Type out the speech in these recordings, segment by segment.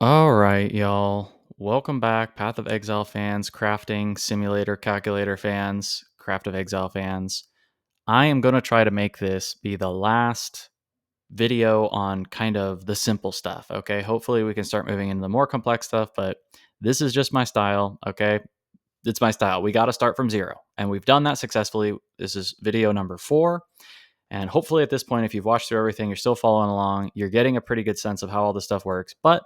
All right, y'all. Welcome back, Path of Exile fans, crafting simulator calculator fans, Craft of Exile fans. I am going to try to make this be the last video on kind of the simple stuff, okay? Hopefully we can start moving into the more complex stuff, but this is just my style, okay? It's my style. We got to start from zero, and we've done that successfully. This is video number 4. And hopefully at this point, if you've watched through everything, you're still following along, you're getting a pretty good sense of how all this stuff works. But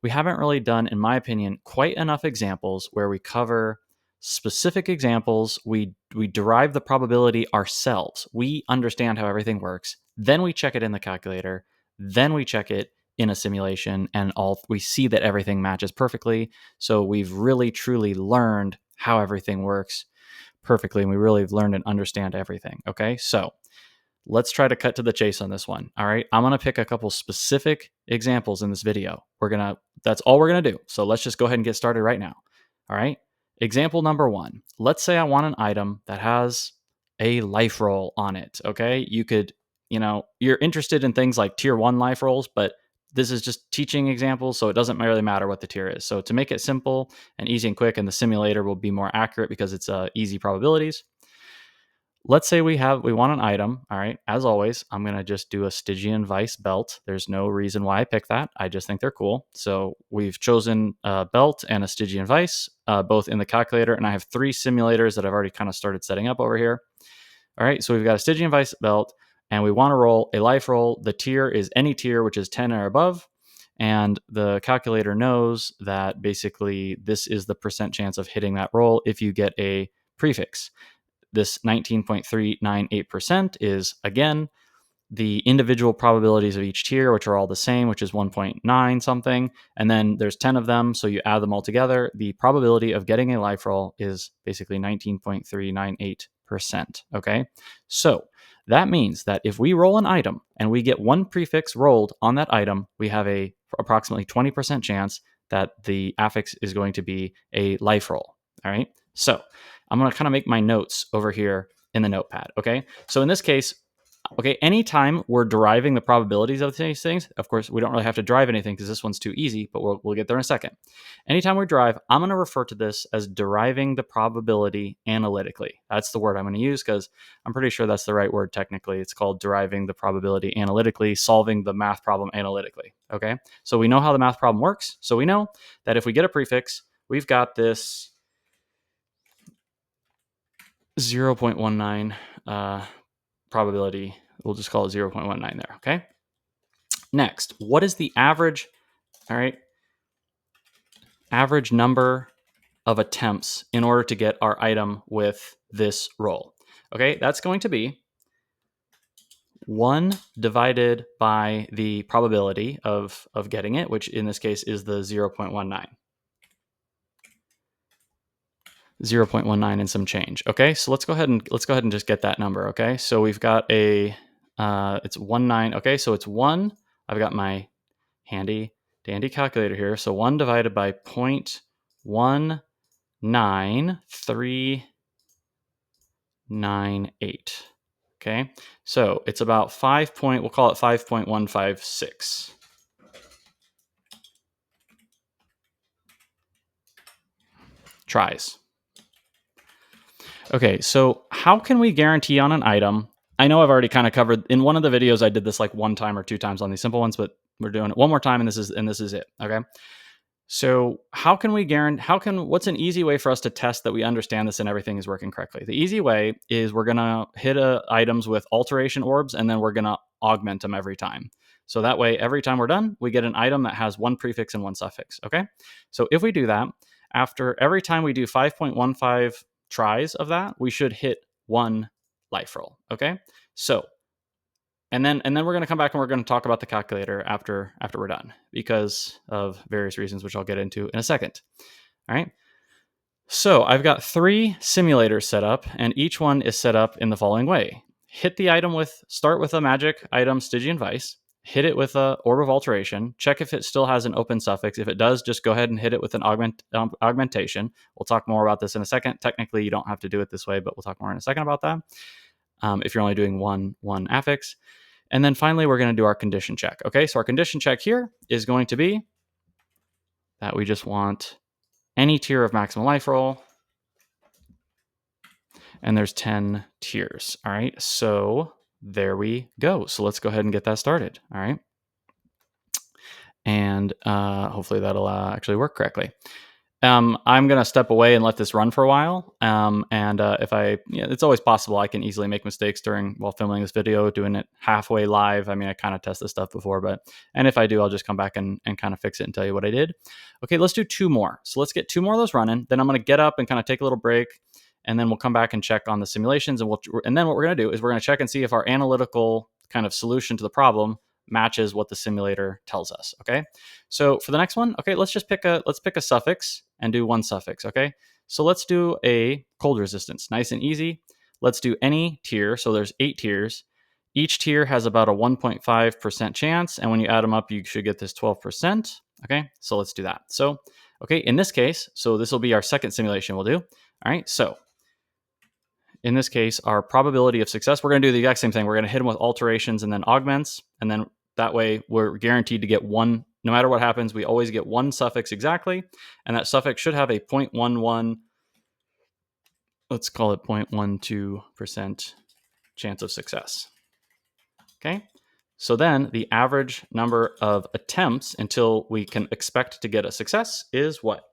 we haven't really done, in my opinion, quite enough examples where we cover specific examples. We derive the probability ourselves. We understand how everything works. Then we check it in the calculator. Then we check it in a simulation, and we see that everything matches perfectly. So we've really truly learned how everything works perfectly, and we really have learned and understand everything. Okay, so let's try to cut to the chase on this one. All right. I'm going to pick a couple specific examples in this video. That's all we're going to do. So let's just go ahead and get started right now. All right. Example number 1. Let's say I want an item that has a life roll on it. Okay. You're interested in things like tier 1 life rolls, but this is just teaching examples. So it doesn't really matter what the tier is. So to make it simple and easy and quick, and the simulator will be more accurate because it's easy probabilities. Let's say we want an item. All right. As always, I'm going to just do a Stygian Vice belt. There's no reason why I picked that. I just think they're cool. So we've chosen a belt and a Stygian Vice, both in the calculator. And I have 3 simulators that I've already kind of started setting up over here. All right. So we've got a Stygian Vice belt, and we want to roll a life roll. The tier is any tier, which is 10 or above. And the calculator knows that basically this is the percent chance of hitting that roll if you get a prefix. This 19.398% is, again, the individual probabilities of each tier, which are all the same, which is 1.9 something. And then there's 10 of them. So you add them all together. The probability of getting a life roll is basically 19.398%. Okay. So that means that if we roll an item and we get one prefix rolled on that item, we have a approximately 20% chance that the affix is going to be a life roll. All right. So I'm going to kind of make my notes over here in the notepad. Okay. So in this case, okay, anytime we're deriving the probabilities of these things, of course, we don't really have to derive anything because this one's too easy, but we'll get there in a second. Anytime we derive, I'm going to refer to this as deriving the probability analytically. That's the word I'm going to use because I'm pretty sure that's the right word technically. It's called deriving the probability analytically, solving the math problem analytically. Okay. So we know how the math problem works. So we know that if we get a prefix, we've got this 0.19 probability. We'll just call it 0.19 there. Okay. Next, what is the average? All right. Average number of attempts in order to get our item with this roll. Okay. That's going to be 1 divided by the probability of getting it, which in this case is the 0.19. 0.19 and some change. Okay, so let's go ahead and just get that number. Okay, so we've got it's 19. Okay, so it's 1. I've got my handy dandy calculator here. So 1 divided by 0.19398. Okay, so it's about we'll call it 5.156. Tries. Okay, so how can we guarantee on an item? I know I've already kind of covered in one of the videos. I did this like 1 time or 2 times on these simple ones, but we're doing it one more time, and this is it. Okay. So what's an easy way for us to test that we understand this and everything is working correctly? The easy way is we're gonna hit items with alteration orbs, and then we're gonna augment them every time. So that way, every time we're done, we get an item that has 1 prefix and 1 suffix. Okay. So if we do that, after every time we do 5.15 tries of that, we should hit 1 life roll. Okay. So and then we're going to come back and we're going to talk about the calculator after we're done because of various reasons, which I'll get into in a second. All right. So I've got 3 simulators set up, and each one is set up in the following way. Start with a magic item Stygian Vice, hit it with a orb of alteration, check if it still has an open suffix. If it does, just go ahead and hit it with an augmentation. We'll talk more about this in a second. Technically, you don't have to do it this way, but we'll talk more in a second about that. If you're only doing one affix. And then finally, we're going to do our condition check. Okay, so our condition check here is going to be that we just want any tier of maximum life roll. And there's 10 tiers. All right. So there we go. So let's go ahead and get that started. All right. And hopefully that'll actually work correctly. I'm going to step away and let this run for a while. If it's always possible I can easily make mistakes while filming this video, doing it halfway live. I mean, I kind of test this stuff before, and if I do, I'll just come back and kind of fix it and tell you what I did. Okay, let's do 2 more. So let's get 2 more of those running. Then I'm going to get up and kind of take a little break, and then we'll come back and check on the simulations. And then what we're going to do is we're going to check and see if our analytical kind of solution to the problem matches what the simulator tells us. Okay. So for the next one, okay, let's pick a suffix and do 1 suffix. Okay. So let's do a cold resistance. Nice and easy. Let's do any tier. So there's 8 tiers. Each tier has about a 1.5% chance. And when you add them up, you should get this 12%. Okay. So let's do that. So, okay. In this case, so this will be our second simulation we'll do. All right. So in this case, our probability of success, we're going to do the exact same thing. We're going to hit them with alterations and then augments. And then that way we're guaranteed to get 1, no matter what happens, we always get 1 suffix exactly. And that suffix should have a 0.11, let's call it 0.12% chance of success. Okay. So then the average number of attempts until we can expect to get a success is what?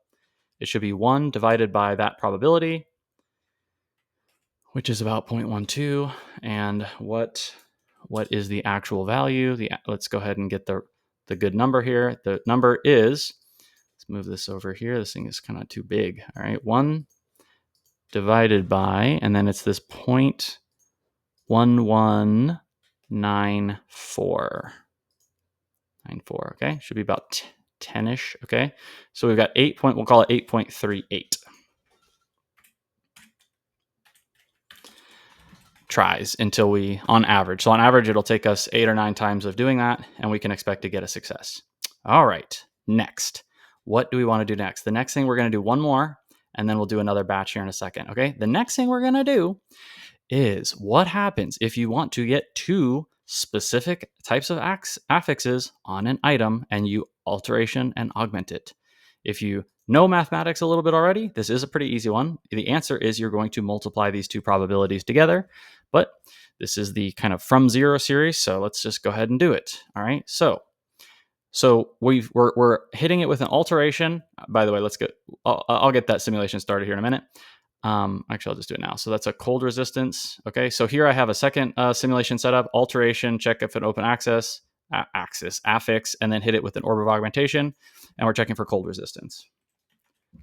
It should be 1 divided by that probability, which is about 0.12. And what is the actual value? Let's go ahead and get the good number here. The number is, let's move this over here. This thing is kind of too big. All right, 1 divided by, and then it's this 0.1194. Okay, should be about 10-ish. Okay, so we've got we'll call it 8.38. Tries until we, on average. So on average, it'll take us 8 or 9 times of doing that, and we can expect to get a success. All right, next. What do we want to do next? The next thing, we're going to do 1 more, and then we'll do another batch here in a second. Okay, the next thing we're going to do is what happens if you want to get 2 specific types of affixes on an item and you alteration and augment it. If you know mathematics a little bit already, this is a pretty easy one. The answer is you're going to multiply these 2 probabilities together, but this is the kind of from 0 series, so let's just go ahead and do it. All right, so we're hitting it with an alteration. By the way, I'll get that simulation started here in a minute. Actually, I'll just do it now. So that's a cold resistance. Okay, so here I have a second simulation set up, alteration, check if an open affix, and then hit it with an orb of augmentation, and we're checking for cold resistance.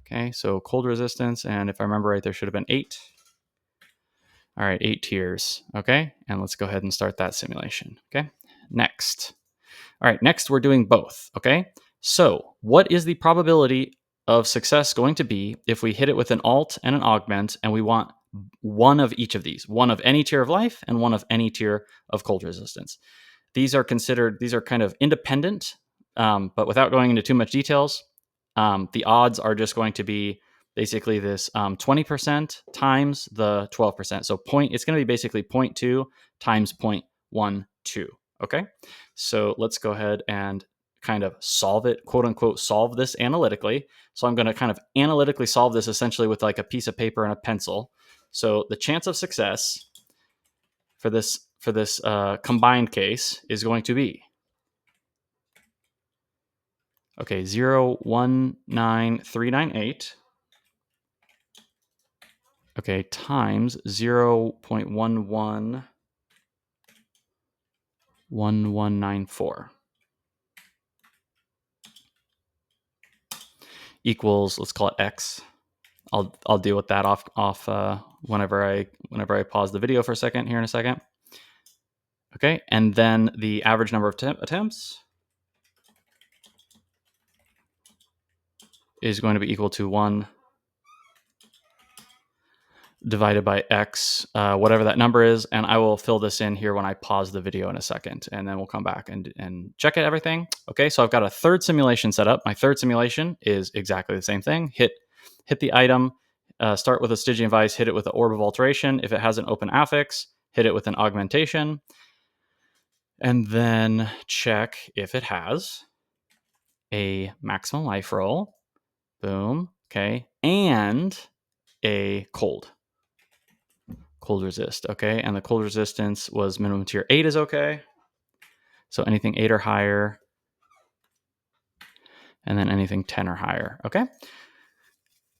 Okay, so cold resistance, and if I remember right, there should have been 8. All right, 8 tiers. Okay, and let's go ahead and start that simulation. Okay, next. All right, next we're doing both. Okay, so what is the probability of success going to be if we hit it with an alt and an augment, and we want 1 of each of these, 1 of any tier of life and 1 of any tier of cold resistance? These are kind of independent, but without going into too much details, the odds are just going to be basically this 20% times the 12%. So it's going to be basically 0.2 times 0.12. Okay, so let's go ahead and kind of solve it, quote unquote, solve this analytically. So I'm going to kind of analytically solve this essentially with like a piece of paper and a pencil. So the chance of success for this combined case is going to be, okay, 0.19398. Okay, times 0.1194 equals, let's call it X. I'll deal with that off whenever I pause the video for a second here in a second. Okay, and then the average number of attempts is going to be equal to 1 divided by X, whatever that number is, and I will fill this in here when I pause the video in a second, and then we'll come back and check everything. Okay, so I've got a third simulation set up. My third simulation is exactly the same thing. Hit the item, start with a Stygian Vice, hit it with the orb of alteration. If it has an open affix, hit it with an augmentation, and then check if it has a maximum life roll, boom, okay, and a cold resist, okay, and the cold resistance was minimum tier 8 is okay. So anything 8 or higher, and then anything 10 or higher, okay?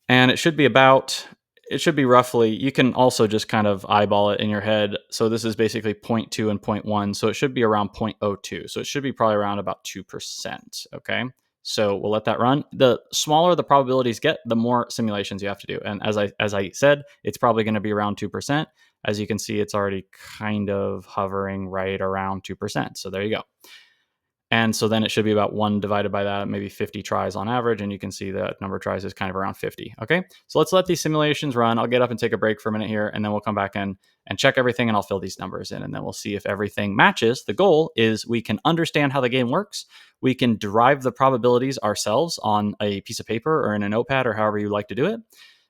And it should be roughly, you can also just kind of eyeball it in your head. So this is basically 0.2 and 0.1. So it should be around 0.02. So it should be probably around about 2%. Okay. So we'll let that run. The smaller the probabilities get, the more simulations you have to do. And as I said, it's probably going to be around 2%. As you can see, it's already kind of hovering right around 2%. So there you go. And so then it should be about 1 divided by that, maybe 50 tries on average. And you can see that number of tries is kind of around 50. Okay. So let's let these simulations run. I'll get up and take a break for a minute here, and then we'll come back in and check everything, and I'll fill these numbers in, and then we'll see if everything matches. The goal is we can understand how the game works. We can derive the probabilities ourselves on a piece of paper or in a notepad or however you like to do it.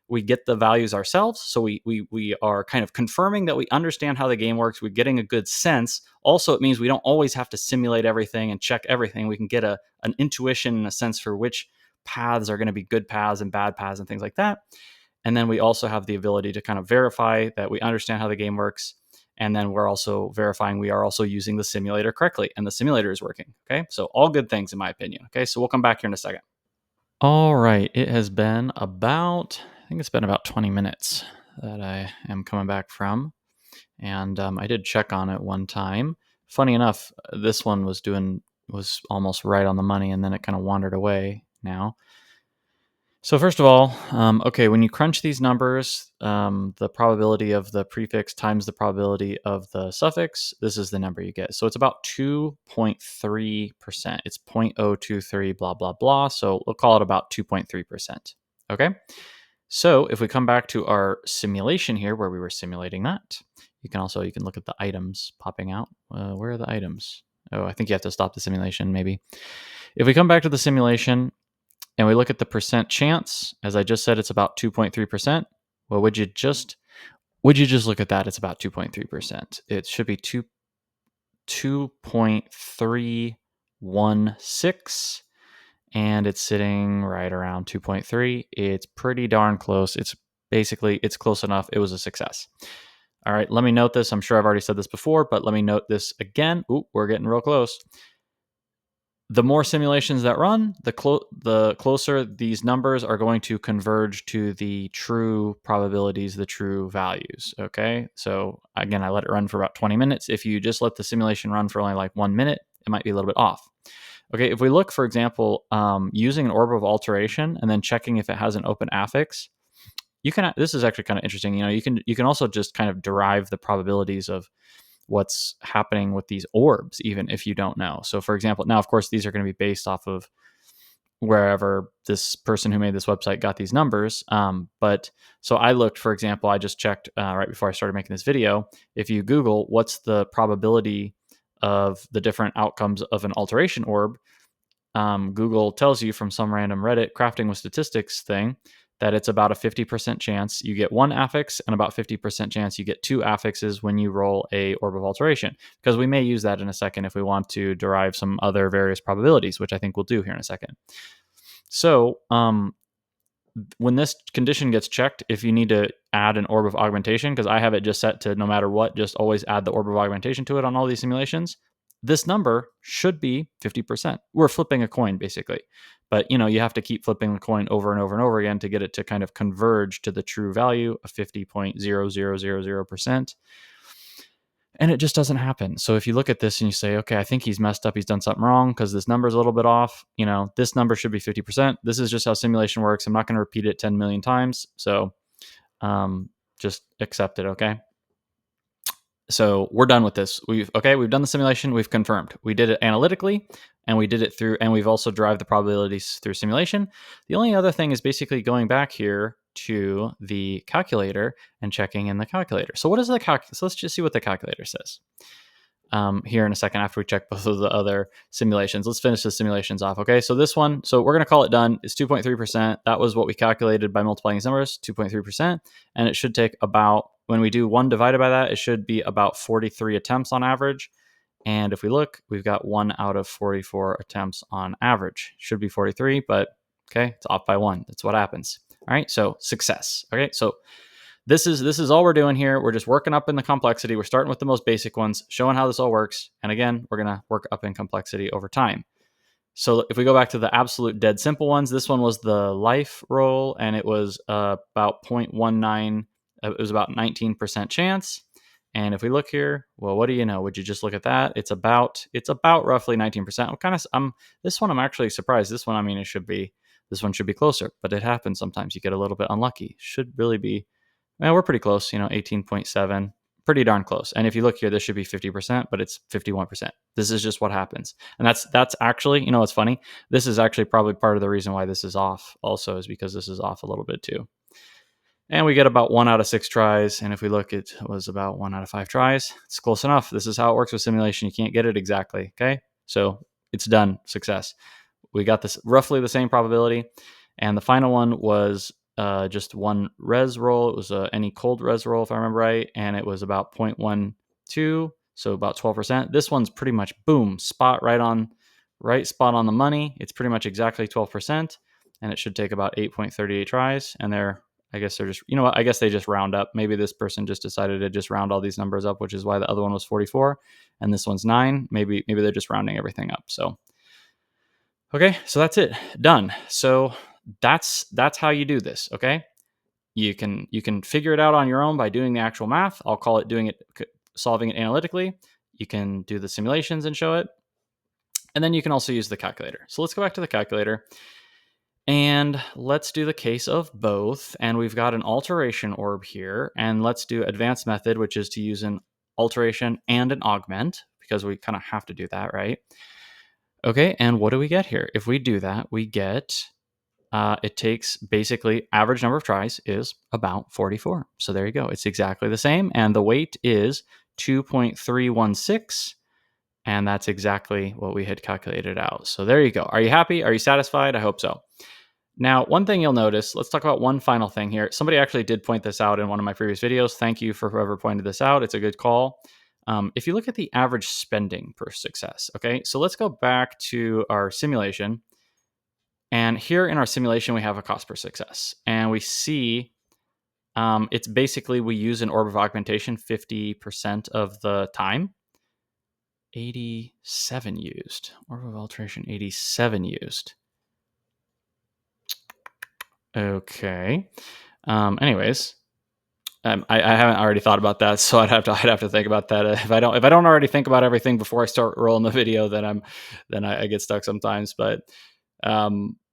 We get the values ourselves. So we are kind of confirming that we understand how the game works. We're getting a good sense. Also, it means we don't always have to simulate everything and check everything. We can get an intuition and a sense for which paths are going to be good paths and bad paths and things like that. And then we also have the ability to kind of verify that we understand how the game works. And then we're also verifying we are also using the simulator correctly, and the simulator is working. Okay. So all good things in my opinion. Okay. So we'll come back here in a second. All right. It has been about, I think it's been about 20 minutes that I am coming back from. And I did check on it one time. Funny enough, this one was almost right on the money, and then it kind of wandered away now. So first of all, okay, when you crunch these numbers, the probability of the prefix times the probability of the suffix, this is the number you get. So it's about 2.3%. It's 0.023, blah, blah, blah. So we'll call it about 2.3%. Okay. So if we come back to our simulation here where we were simulating that, you can look at the items popping out. Where are the items? Oh, I think you have to stop the simulation maybe. If we come back to the simulation and we look at the percent chance, as I just said, it's about 2.3%. Well, would you just look at that? It's about 2.3%. It should be 2.316, and it's sitting right around 2.3. It's pretty darn close. It's close enough. It was a success. All right, let me note this. I'm sure I've already said this before, but let me note this again. Ooh, we're getting real close. The more simulations that run, the closer these numbers are going to converge to the true probabilities, the true values. Okay. So again, I let it run for about 20 minutes. If you just let the simulation run for only like 1 minute, it might be a little bit off. Okay. If we look, for example, using an orb of alteration and then checking if it has an open affix, this is actually kind of interesting. You can also just kind of derive the probabilities of what's happening with these orbs, even if you don't know. So for example, now of course these are going to be based off of wherever this person who made this website got these numbers. But so I looked, for example, I just checked right before I started making this video. If you Google what's the probability of the different outcomes of an alteration orb, Google tells you from some random Reddit crafting with statistics thing that it's about a 50% chance you get one affix and about 50% chance you get two affixes when you roll a orb of alteration, because we may use that in a second if we want to derive some other various probabilities, which I think we'll do here in a second. So when this condition gets checked, if you need to add an orb of augmentation, because I have it just set to no matter what, just always add the orb of augmentation to it on all these simulations, this number should be 50%. We're flipping a coin basically, but you have to keep flipping the coin over and over and over again to get it to kind of converge to the true value of 50.0000%. And it just doesn't happen. So if you look at this and you say, okay, I think he's messed up, he's done something wrong because this number is a little bit off, this number should be 50%. This is just how simulation works. I'm not going to repeat it 10 million times. So just accept it, okay? So we're done with this. We've done the simulation. We've confirmed. We did it analytically, and we did it and we've also derived the probabilities through simulation. The only other thing is basically going back here to the calculator and checking in the calculator. So what is the calculator? So let's just see what the calculator says here in a second after we check both of the other simulations. Let's finish the simulations off. Okay, so this one, so we're going to call it done. It's 2.3%. That was what we calculated by multiplying these numbers, 2.3%. And it should take about, when we do 1 divided by that, it should be about 43 attempts on average. And if we look, we've got 1 out of 44 attempts on average. Should be 43, but okay, it's off by 1. That's what happens. All right, so success. Okay, so this is all we're doing here. We're just working up in the complexity. We're starting with the most basic ones, showing how this all works. And again, we're going to work up in complexity over time. So if we go back to the absolute dead simple ones, this one was the life roll, and it was about 0.19. It was about 19% chance. And if we look here, well, what do you know? Would you just look at that? It's about roughly 19%. This one I'm actually surprised. This one, I mean, this one should be closer, but it happens sometimes. You get a little bit unlucky. Should really be, well, we're pretty close. 18.7. Pretty darn close. And if you look here, this should be 50%, but it's 51%. This is just what happens. And that's actually, what's funny? This is actually probably part of the reason why this is off also, is because this is off a little bit too. And we get about 1 out of 6 tries. And if we look, it was about 1 out of 5 tries. It's close enough. This is how it works with simulation. You can't get it exactly. Okay. So it's done. Success. We got this roughly the same probability. And the final one was just one res roll. It was any cold res roll, if I remember right, and it was about 0.12, so about 12%. This one's pretty much boom, spot on the money. It's pretty much exactly 12%, and it should take about 8.38 tries. And I guess they're just, I guess they just round up. Maybe this person just decided to just round all these numbers up, which is why the other one was 44 and this one's 9. Maybe they're just rounding everything up. So okay, so that's it, done. So that's how you do this. Okay, you can figure it out on your own by doing the actual math. I'll call it solving it analytically. You can do the simulations and show it, and then you can also use the calculator. So let's go back to the calculator and let's do the case of both. And we've got an alteration orb here, and let's do advanced method, which is to use an alteration and an augment, because we kind of have to do that, right? Okay, and what do we get here? If we do that, we get, it takes basically average number of tries is about 44. So there you go. It's exactly the same. And the weight is 2.316. And that's exactly what we had calculated out. So there you go. Are you happy? Are you satisfied? I hope so. Now, one thing you'll notice, let's talk about one final thing here. Somebody actually did point this out in one of my previous videos. Thank you for whoever pointed this out. It's a good call. If you look at the average spending per success, okay, so let's go back to our simulation. And here in our simulation, we have a cost per success. And we see it's basically we use an orb of augmentation 50% of the time. 87 used. Orb of alteration 87 used. Okay. Anyways, I haven't already thought about that, so I'd have to think about that. If I don't already think about everything before I start rolling the video, then I get stuck sometimes. But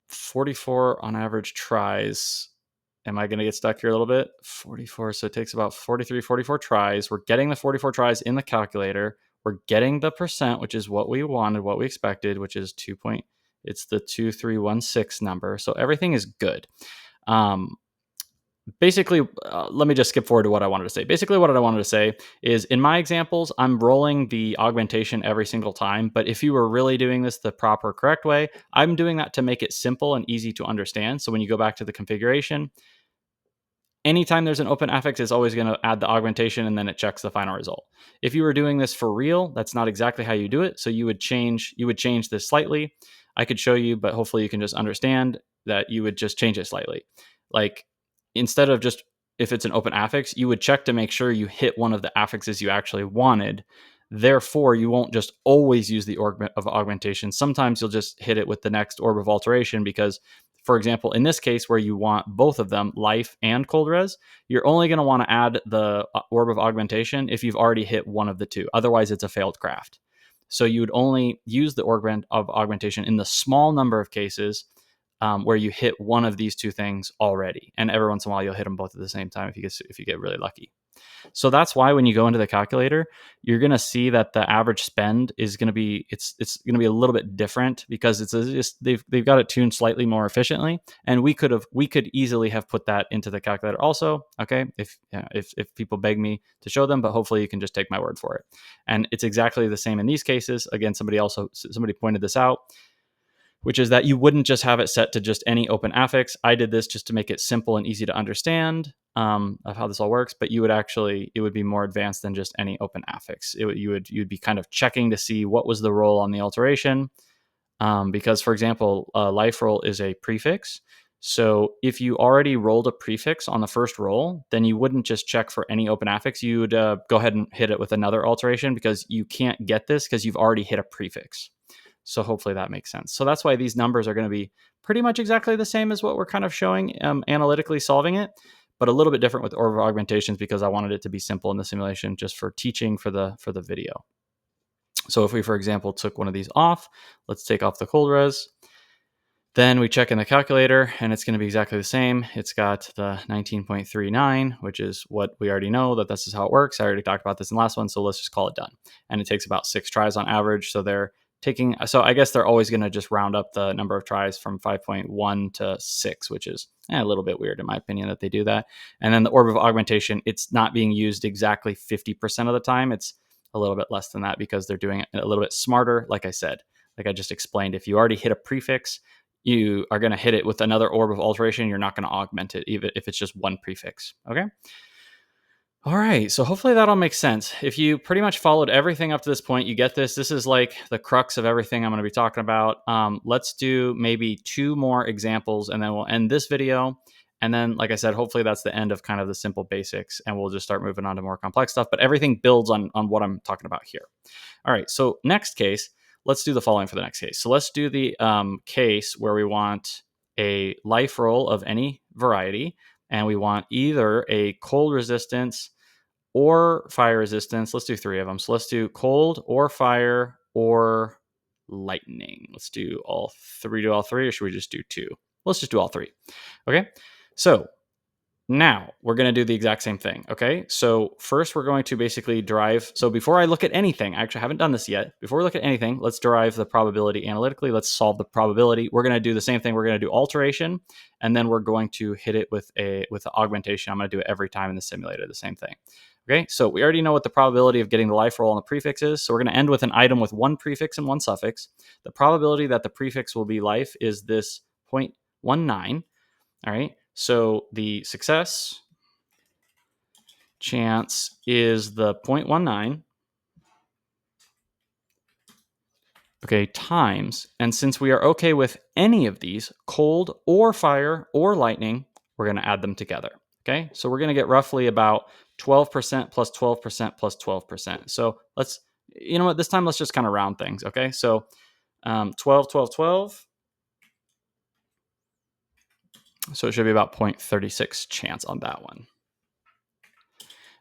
44 on average tries. Am I going to get stuck here a little bit? 44. So it takes about 44 tries. We're getting the 44 tries in the calculator. We're getting the percent, which is what we wanted, what we expected, which is it's the 2316 number. So everything is good. Basically, let me just skip forward to what I wanted to say. Basically, what I wanted to say is in my examples, I'm rolling the augmentation every single time. But if you were really doing this the proper, correct way, I'm doing that to make it simple and easy to understand. So when you go back to the configuration, anytime there's an open affix, it's always going to add the augmentation and then it checks the final result. If you were doing this for real, that's not exactly how you do it. So you would change this slightly. I could show you, but hopefully you can just understand that you would just change it slightly. Like instead of just, if it's an open affix, you would check to make sure you hit one of the affixes you actually wanted. Therefore, you won't just always use the orb of augmentation. Sometimes you'll just hit it with the next orb of alteration because, for example, in this case where you want both of them, life and cold res, you're only going to want to add the orb of augmentation if you've already hit one of the two. Otherwise, it's a failed craft. So you would only use the orb of augmentation in the small number of cases where you hit one of these two things already. And every once in a while, you'll hit them both at the same time if you get really lucky. So that's why when you go into the calculator, you're going to see that the average spend is going to be, it's going to be a little bit different because they've got it tuned slightly more efficiently. And we could easily have put that into the calculator also. Okay. If people beg me to show them, but hopefully you can just take my word for it. And it's exactly the same in these cases. Again, somebody pointed this out, which is that you wouldn't just have it set to just any open affix. I did this just to make it simple and easy to understand. of how this all works, but it would be more advanced than just any open affix. You'd be kind of checking to see what was the roll on the alteration. Because, for example, life roll is a prefix. So if you already rolled a prefix on the first roll, then you wouldn't just check for any open affix. You would go ahead and hit it with another alteration, because you can't get this because you've already hit a prefix. So hopefully that makes sense. So that's why these numbers are going to be pretty much exactly the same as what we're kind of showing analytically solving it, but a little bit different with orb augmentations, because I wanted it to be simple in the simulation just for teaching for the video. So if we, for example, took one of these off, let's take off the cold res. Then we check in the calculator, and it's going to be exactly the same. It's got the 19.39, which is what we already know, that this is how it works. I already talked about this in the last one, so let's just call it done. And it takes about 6 tries on average. So I guess they're always going to just round up the number of tries from 5.1 to 6, which is a little bit weird in my opinion that they do that. And then the orb of augmentation, it's not being used exactly 50% of the time. It's a little bit less than that, because they're doing it a little bit smarter. Like I said, like I just explained, if you already hit a prefix, you are going to hit it with another orb of alteration. You're not going to augment it, even if it's just one prefix. Okay. All right. So hopefully that all makes sense. If you pretty much followed everything up to this point, you get this. This is like the crux of everything I'm going to be talking about. Let's do maybe 2 more examples, and then we'll end this video. And then, like I said, hopefully that's the end of kind of the simple basics, and we'll just start moving on to more complex stuff. But everything builds on what I'm talking about here. All right. So next case, let's do the following for the next case. So let's do the case where we want a life roll of any variety, and we want either a cold resistance or fire resistance. Let's do 3 of them. So let's do cold or fire or lightning. Let's do all 3. Do all 3, or should we just do 2? Let's just do all 3. Okay. So now we're going to do the exact same thing. Okay. So first we're going to basically derive. So before I look at anything, I actually haven't done this yet. Before we look at anything, let's derive the probability analytically. Let's solve the probability. We're going to do the same thing. We're going to do alteration, and then we're going to hit it with the augmentation. I'm going to do it every time in the simulator, the same thing. Okay. So we already know what the probability of getting the life roll on the prefix is. So we're going to end with an item with 1 prefix and 1 suffix. The probability that the prefix will be life is this 0.19. All right. So the success chance is the 0.19. Okay, times. And since we are okay with any of these, cold or fire or lightning, we're going to add them together. Okay, so we're going to get roughly about 12% plus 12% plus 12%. So you know what, this time let's just kind of round things. Okay, so 12, 12, 12. So it should be about 0.36 chance on that one.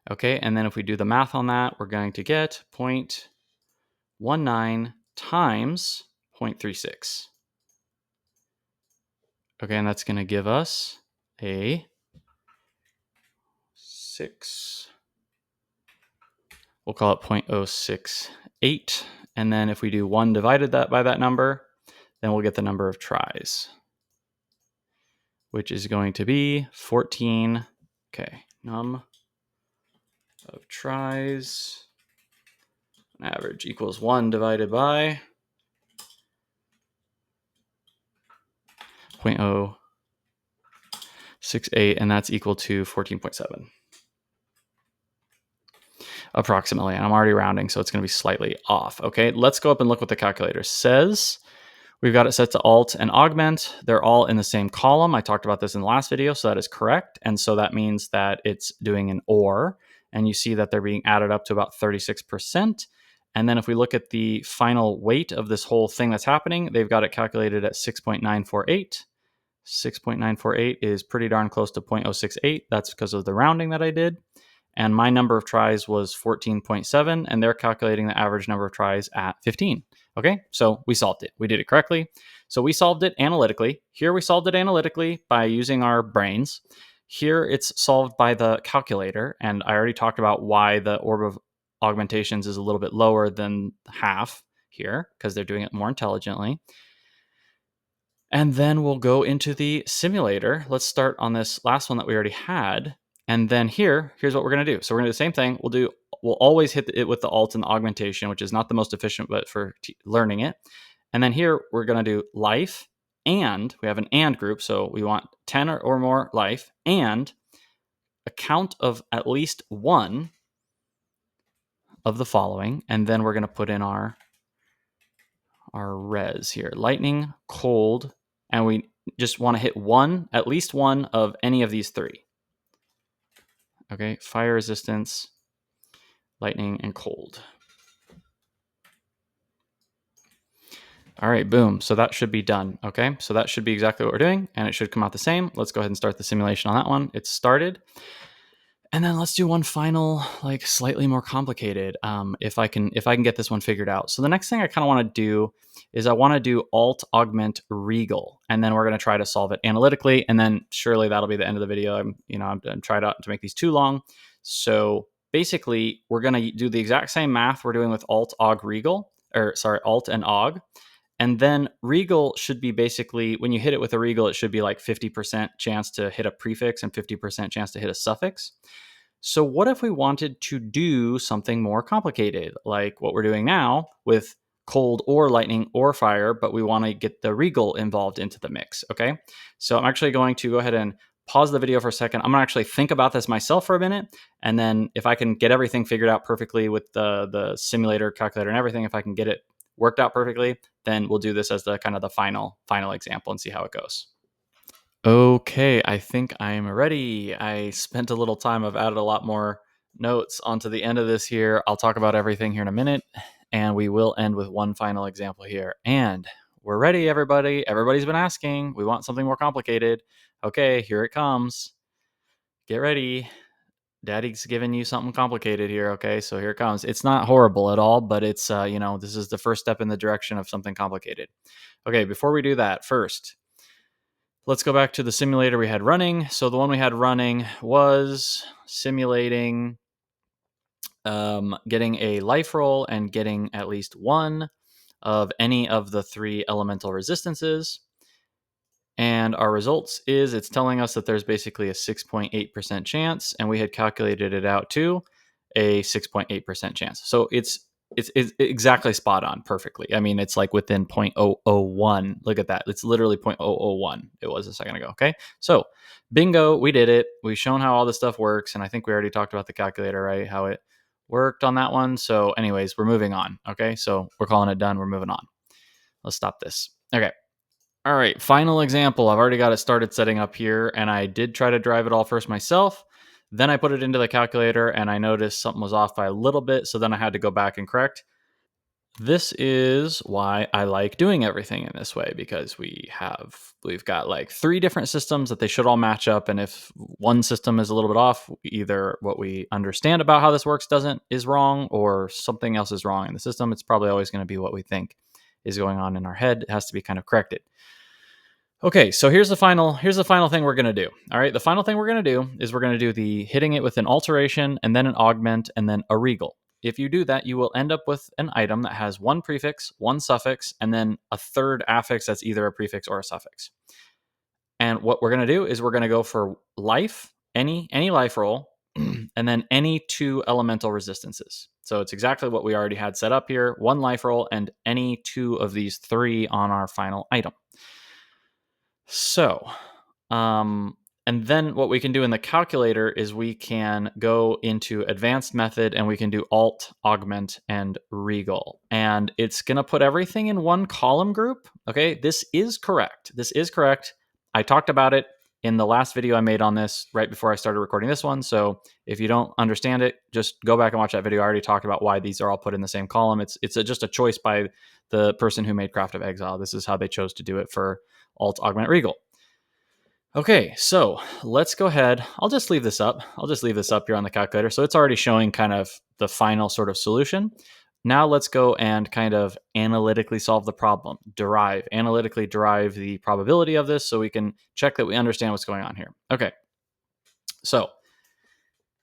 Okay, and then if we do the math on that, we're going to get 0.19 times 0.36. Okay, and that's going to give us a 6. We'll call it 0.068. And then if we do 1 divided by that number, then we'll get the number of tries, which is going to be 14. Okay, num of tries average equals 1 divided by 0.068, and that's equal to 14.7. Approximately, and I'm already rounding, so it's going to be slightly off. Okay, let's go up and look what the calculator says. We've got it set to alt and augment. They're all in the same column. I talked about this in the last video, so that is correct. And so that means that it's doing an OR, and you see that they're being added up to about 36%. And then if we look at the final weight of this whole thing that's happening, they've got it calculated at 6.948. 6.948 is pretty darn close to 0.068. That's because of the rounding that I did. And my number of tries was 14.7, and they're calculating the average number of tries at 15. Okay, so we solved it. We did it correctly. So we solved it analytically. Here we solved it analytically by using our brains. Here it's solved by the calculator, and I already talked about why the orb of augmentations is a little bit lower than half here, because they're doing it more intelligently. And then we'll go into the simulator. Let's start on this last one that we already had. And then here's what we're going to do. So we're going to do the same thing. We'll always hit it with the alt and the augmentation, which is not the most efficient, but for learning it. And then here we're going to do life, and we have an and group. So we want 10 or more life, and a count of at least one of the following, and then we're going to put in our res here. Lightning, cold, and we just want to hit one, at least one of any of these three. Okay, fire resistance, lightning, and cold. All right, boom. So that should be done. Okay, so that should be exactly what we're doing, and it should come out the same. Let's go ahead and start the simulation on that one. It's started. And then let's do one final, like slightly more complicated. If I can get this one figured out. So the next thing I kind of want to do is I want to do alt augment Regal, and then we're going to try to solve it analytically, and then surely that'll be the end of the video. I'm trying to make these too long. So basically, we're going to do the exact same math we're doing with alt and aug. And then Regal should be basically, when you hit it with a Regal, it should be like 50% chance to hit a prefix and 50% chance to hit a suffix. So what if we wanted to do something more complicated, like what we're doing now with cold or lightning or fire, but we want to get the Regal involved into the mix, okay? So I'm actually going to go ahead and pause the video for a second. I'm going to actually think about this myself for a minute, and then if I can get everything figured out perfectly with the simulator, calculator, and everything, if I can get it worked out perfectly, then we'll do this as the kind of the final example and see how it goes. Okay, I think I'm ready. I spent a little time. I've added a lot more notes onto the end of this here. I'll talk about everything here in a minute, and we will end with one final example here. And we're ready, everybody. Everybody's been asking. We want something more complicated. Okay, here it comes. Get ready. Daddy's giving you something complicated here. Okay, so here it comes. It's not horrible at all, but it's, this is the first step in the direction of something complicated. Okay, before we do that, first, let's go back to the simulator we had running. So the one we had running was simulating getting a life roll and getting at least one of any of the three elemental resistances. And our results is it's telling us that there's basically a 6.8% chance, and we had calculated it out to a 6.8% chance. So it's exactly spot on, perfectly. I mean, it's like within 0.001. Look at that. It's literally 0.001. It was a second ago. Okay. So bingo, we did it. We've shown how all this stuff works. And I think we already talked about the calculator, right? How it worked on that one. So anyways, we're moving on. Okay. So we're calling it done. We're moving on. Let's stop this. Okay. All right, final example. I've already got it started setting up here, and I did try to drive it all first myself. Then I put it into the calculator, and I noticed something was off by a little bit, so then I had to go back and correct. This is why I like doing everything in this way, because we've got like three different systems that they should all match up, and if one system is a little bit off, either what we understand about how this works is wrong, or something else is wrong in the system. It's probably always going to be what we think is going on in our head. It has to be kind of corrected. Okay, so here's the final thing we're going to do. All right, the final thing we're going to do is we're going to do the hitting it with an alteration and then an augment and then a regal. If you do that, you will end up with an item that has one prefix, one suffix, and then a third affix that's either a prefix or a suffix. And what we're going to do is we're going to go for life, any life roll, and then any two elemental resistances. So it's exactly what we already had set up here, one life roll and any two of these three on our final item. So, and then what we can do in the calculator is we can go into advanced method and we can do alt, augment, and regal. And it's going to put everything in one column group. Okay, this is correct. I talked about it in the last video I made on this right before I started recording this one. So if you don't understand it, just go back and watch that video. I already talked about why these are all put in the same column. It's just a choice by the person who made Craft of Exile. This is how they chose to do it for alt, augment, regal. Okay, so let's go ahead. I'll just leave this up here on the calculator. So it's already showing kind of the final sort of solution. Now let's go and kind of analytically solve the problem. Analytically derive the probability of this so we can check that we understand what's going on here. Okay, so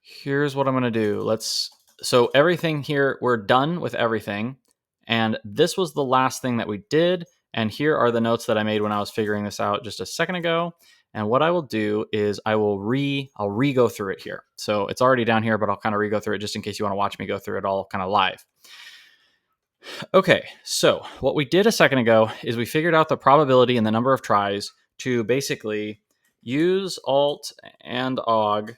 here's what I'm going to do. So everything here, we're done with everything. And this was the last thing that we did. And here are the notes that I made when I was figuring this out just a second ago. And what I will do is I'll re-go through it here. So it's already down here, but I'll kind of re-go through it just in case you want to watch me go through it all kind of live. Okay, so what we did a second ago is we figured out the probability and the number of tries to basically use alt and aug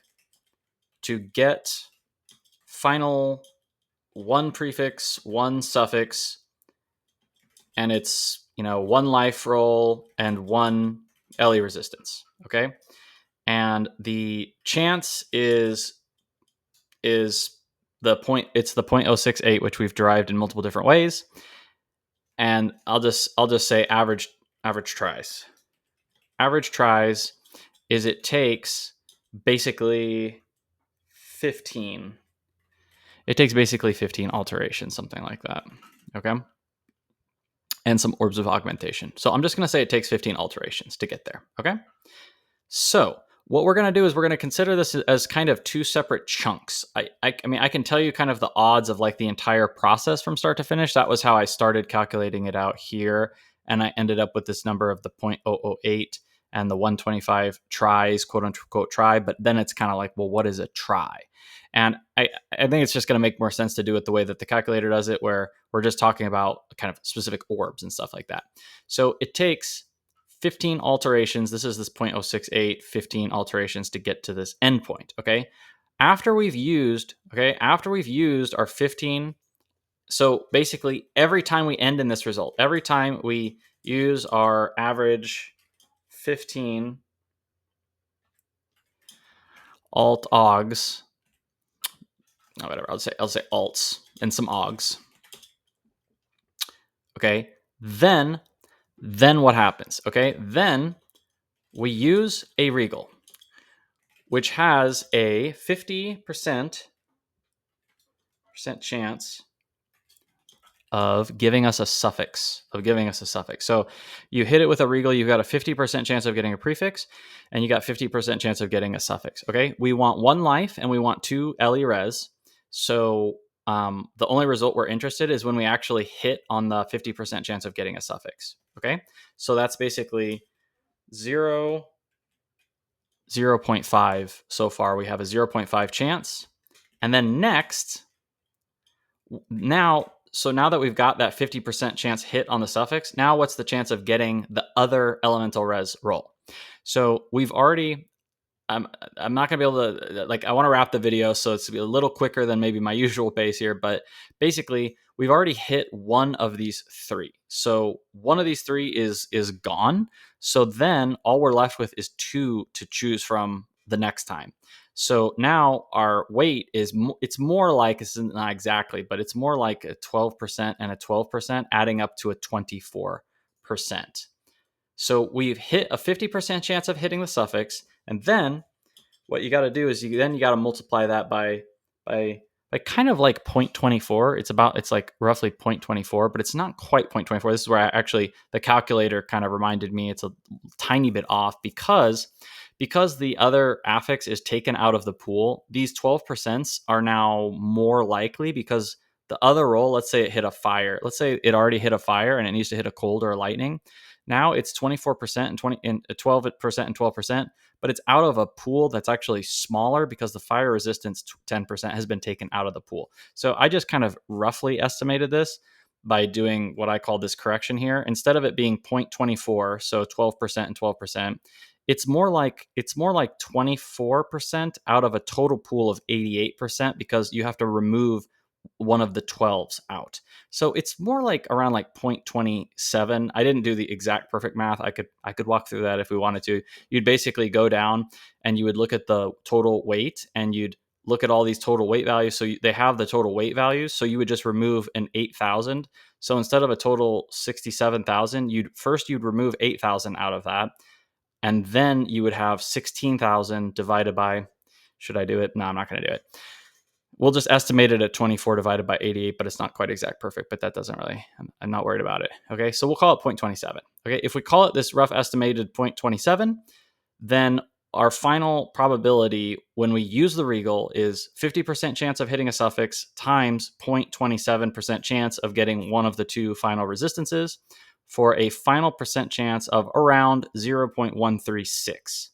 to get final one prefix, one suffix, and it's, one life roll and one LE resistance. Okay. And the chance is the point, it's the 0.068, which we've derived in multiple different ways. And I'll just say average tries. Average tries is it takes basically 15. It takes basically 15 alterations, something like that. Okay. And some orbs of augmentation. So I'm just going to say it takes 15 alterations to get there. Okay. So what we're going to do is we're going to consider this as kind of two separate chunks. I mean, I can tell you kind of the odds of like the entire process from start to finish. That was how I started calculating it out here. And I ended up with this number of the 0.008 and the 125 tries, quote unquote try. But then it's kind of like, well, what is a try? And I think it's just going to make more sense to do it the way that the calculator does it, where we're just talking about kind of specific orbs and stuff like that. So it takes 15 alterations. This is this 0.068, 15 alterations to get to this endpoint. Okay. After we've used our 15. So basically every time we end in this result, every time we use our average 15 alt augs, whatever, I'll say alts and some augs. Okay. Then what happens? Okay. Then we use a Regal, which has a 50% chance of giving us a suffix. So you hit it with a Regal, you've got a 50% chance of getting a prefix, and you got 50% chance of getting a suffix. Okay. We want one life and we want 2 LE res. So the only result we're interested is when we actually hit on the 50% chance of getting a suffix. Okay. So that's basically 0.5 so far. We have a 0.5 chance. And then next, now that we've got that 50% chance hit on the suffix, now what's the chance of getting the other elemental res roll? So we've already, I'm not going to be able to, I want to wrap the video, so it's to be a little quicker than maybe my usual pace here, but basically we've already hit one of these 3. So one of these 3 is gone. So then all we're left with is 2 to choose from the next time. So now our weight is, it's more like, it's not exactly, but it's more like a 12% and a 12% adding up to a 24%. So we've hit a 50% chance of hitting the suffix. And then what you got to do is you got to multiply that by kind of like 0.24. It's like roughly 0.24, but it's not quite 0.24. This is where the calculator kind of reminded me it's a tiny bit off because the other affix is taken out of the pool. These 12% are now more likely because the other roll, let's say it hit a fire. Let's say it already hit a fire and it needs to hit a cold or a lightning. Now it's 24% and 12% and 12%, but it's out of a pool that's actually smaller because the fire resistance 10% has been taken out of the pool. So I just kind of roughly estimated this by doing what I call this correction here. Instead of it being 0.24, so 12% and 12%, it's more like 24% out of a total pool of 88% because you have to remove one of the 12s out. So it's more like around like 0.27. I didn't do the exact perfect math. I could walk through that if we wanted to. You'd basically go down and you would look at the total weight and you'd look at all these total weight values. So they have the total weight values. So you would just remove an 8,000. So instead of a total 67,000, you'd remove 8,000 out of that. And then you would have 16,000 divided by, should I do it? No, I'm not going to do it. We'll just estimate it at 24 divided by 88, but it's not quite exact perfect, but that doesn't really, I'm not worried about it. Okay. So we'll call it 0.27. Okay. If we call it this rough estimated 0.27, then our final probability when we use the Regal is 50% chance of hitting a suffix times 0.27% chance of getting one of the 2 final resistances for a final percent chance of around 0.136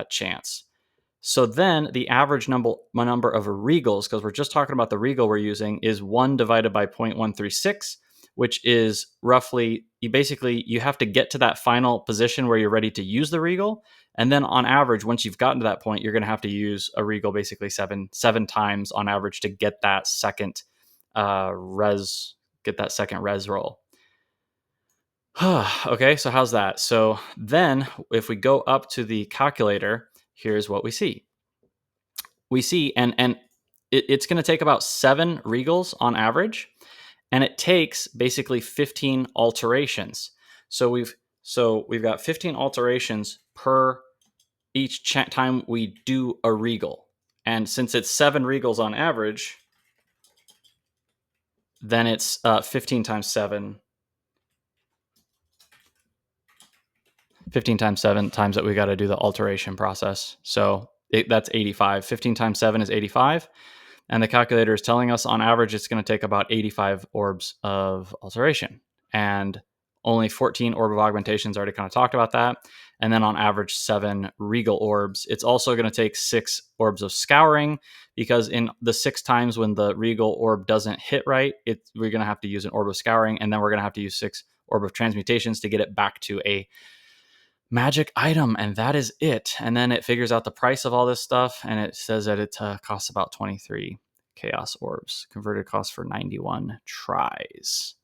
chance. So then the average number of Regals, because we're just talking about the Regal we're using, is 1 divided by 0.136, which is roughly, you have to get to that final position where you're ready to use the Regal. And then on average, once you've gotten to that point, you're going to have to use a Regal basically seven times on average to get that second res roll. Okay, so how's that? So then if we go up to the calculator, here's what we see. And it's going to take about 7 Regals on average, and it takes basically 15 alterations. So we've got 15 alterations per each time we do a Regal. And since it's 7 Regals on average, then it's 15 times 7. 15 times 7 times that we got to do the alteration process. So that's 85. 15 times 7 is 85. And the calculator is telling us on average it's going to take about 85 orbs of alteration. And only 14 orb of augmentations, already kind of talked about that. And then on average, 7 Regal orbs. It's also going to take 6 orbs of scouring, because in the 6 times when the Regal orb doesn't hit right, we're going to have to use an orb of scouring, and then we're going to have to use 6 orb of transmutations to get it back to a magic item, and that is it. And then it figures out the price of all this stuff, and it says that it costs about 23 chaos orbs. Converted cost for 91 tries.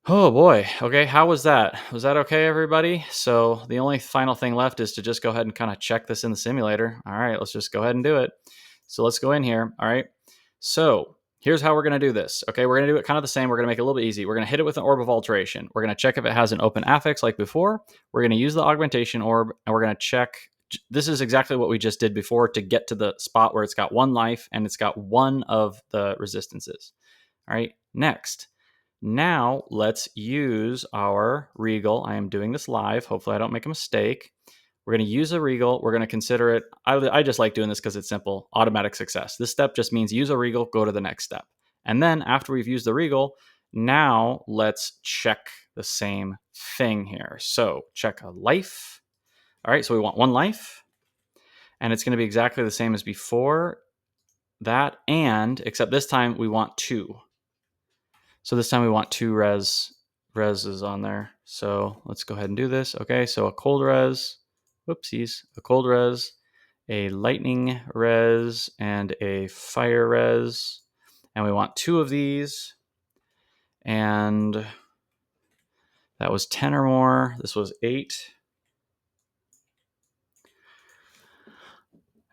Oh boy. Okay, how was that? Was that okay, everybody? So the only final thing left is to just go ahead and kind of check this in the simulator. All right, let's just go ahead and do it. So let's go in here. All right. So here's how we're going to do this. Okay, we're going to do it kind of the same. We're going to make it a little bit easy. We're going to hit it with an orb of alteration. We're going to check if it has an open affix like before. We're going to use the augmentation orb, and we're going to check. This is exactly what we just did before to get to the spot where it's got 1 life and it's got 1 of the resistances. All right, next. Now let's use our Regal. I am doing this live. Hopefully I don't make a mistake. We're going to use a Regal. We're going to consider it. I just like doing this because it's simple. Automatic success. This step just means use a Regal, go to the next step. And then after we've used the Regal, now let's check the same thing here. So check a life. All right, so we want 1 life. And it's going to be exactly the same as before that. And except this time we want 2. So this time we want 2 reses on there. So let's go ahead and do this. Okay, so a cold res. Whoopsies. A cold res, a lightning res, and a fire res. And we want 2 of these. And that was 10 or more. This was 8.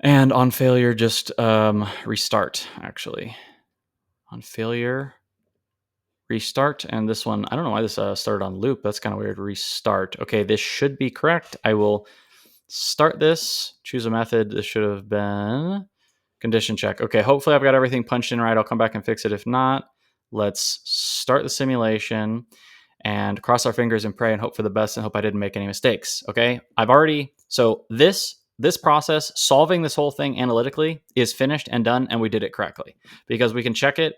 And on failure, just restart, actually. On failure, restart. And this one, I don't know why this started on loop. That's kind of weird. Restart. Okay, this should be correct. I will start this, choose a method. This should have been condition check. Okay, hopefully I've got everything punched in right. I'll come back and fix it. If not, let's start the simulation and cross our fingers and pray and hope for the best and hope I didn't make any mistakes. Okay, so this process, solving this whole thing analytically, is finished and done, and we did it correctly because we can check it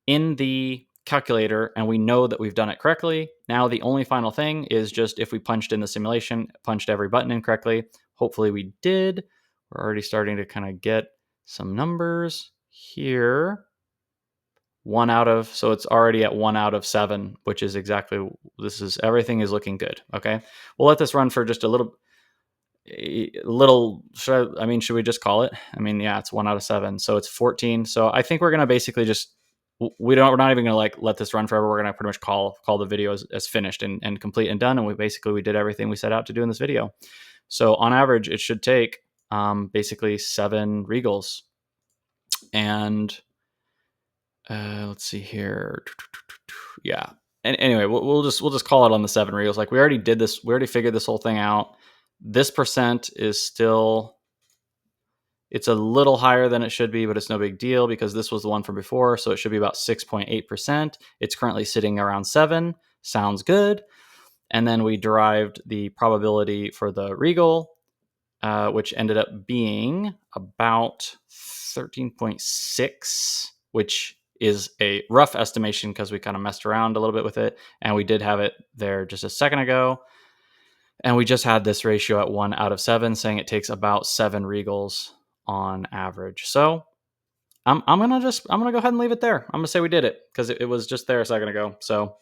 in the calculator and we know that we've done it correctly. Now the only final thing is just if we punched in the simulation, punched every button in correctly. Hopefully we did. We're already starting to kind of get some numbers here. So it's already at 1 out of 7, which is exactly, everything is looking good. Okay, we'll let this run for just a little. Should we just call it? Yeah, it's 1 out of 7, so it's 14. So I think we're gonna basically just we're not even gonna let this run forever. We're gonna pretty much call the video as finished and complete and done. And we did everything we set out to do in this video. So on average, it should take basically 7 Regals. And let's see here. Yeah. And anyway, we'll just call it on the 7 Regals. Like we already did this. We already figured this whole thing out. This percent is still, it's a little higher than it should be, but it's no big deal because this was the one from before. So it should be about 6.8%. It's currently sitting around 7. Sounds good. And then we derived the probability for the Regal, which ended up being about 13.6, which is a rough estimation because we kind of messed around a little bit with it. And we did have it there just a second ago. And we just had this ratio at 1 out of 7, saying it takes about 7 Regals on average. So I'm gonna go ahead and leave it there. I'm gonna say we did it because it was just there a second ago. So,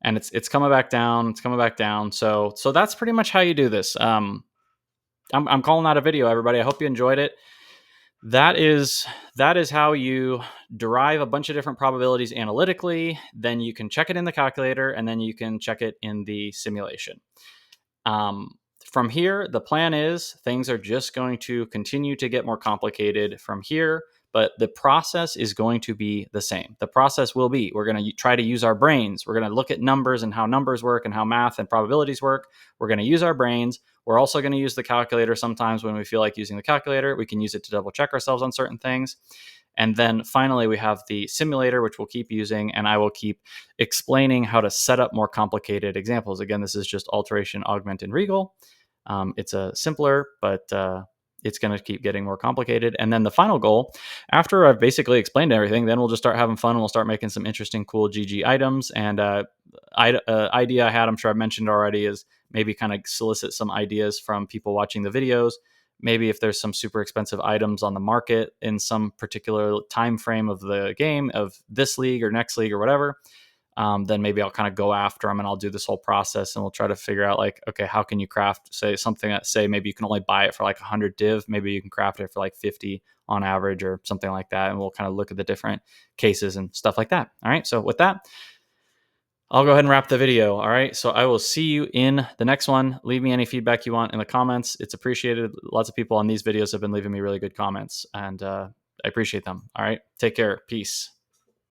and it's coming back down. It's coming back down. So that's pretty much how you do this. I'm calling that a video, everybody. I hope you enjoyed it. That is how you derive a bunch of different probabilities analytically. Then you can check it in the calculator, and then you can check it in the simulation. Um, from here, the plan is things are just going to continue to get more complicated from here, but the process is going to be the same. The process will be we're going to try to use our brains. We're going to look at numbers and how numbers work and how math and probabilities work. We're going to use our brains. We're also going to use the calculator sometimes when we feel like using the calculator. We can use it to double check ourselves on certain things. And then finally, we have the simulator, which we'll keep using, and I will keep explaining how to set up more complicated examples. Again, this is just alteration, augment, and Regal. It's a simpler, but it's going to keep getting more complicated. And then the final goal, after I've basically explained everything, then we'll just start having fun and we'll start making some interesting, cool GG items. And idea I had, I'm sure I've mentioned already, is maybe kind of solicit some ideas from people watching the videos. Maybe if there's some super expensive items on the market in some particular time frame of the game, of this league or next league or whatever, then maybe I'll kind of go after them and I'll do this whole process and we'll try to figure out like, okay, how can you craft, say something that say maybe you can only buy it for like 100 div, maybe you can craft it for like 50 on average or something like that. And we'll kind of look at the different cases and stuff like that. All right. So with that, I'll go ahead and wrap the video. All right. So I will see you in the next one. Leave me any feedback you want in the comments. It's appreciated. Lots of people on these videos have been leaving me really good comments and I appreciate them. All right. Take care. Peace.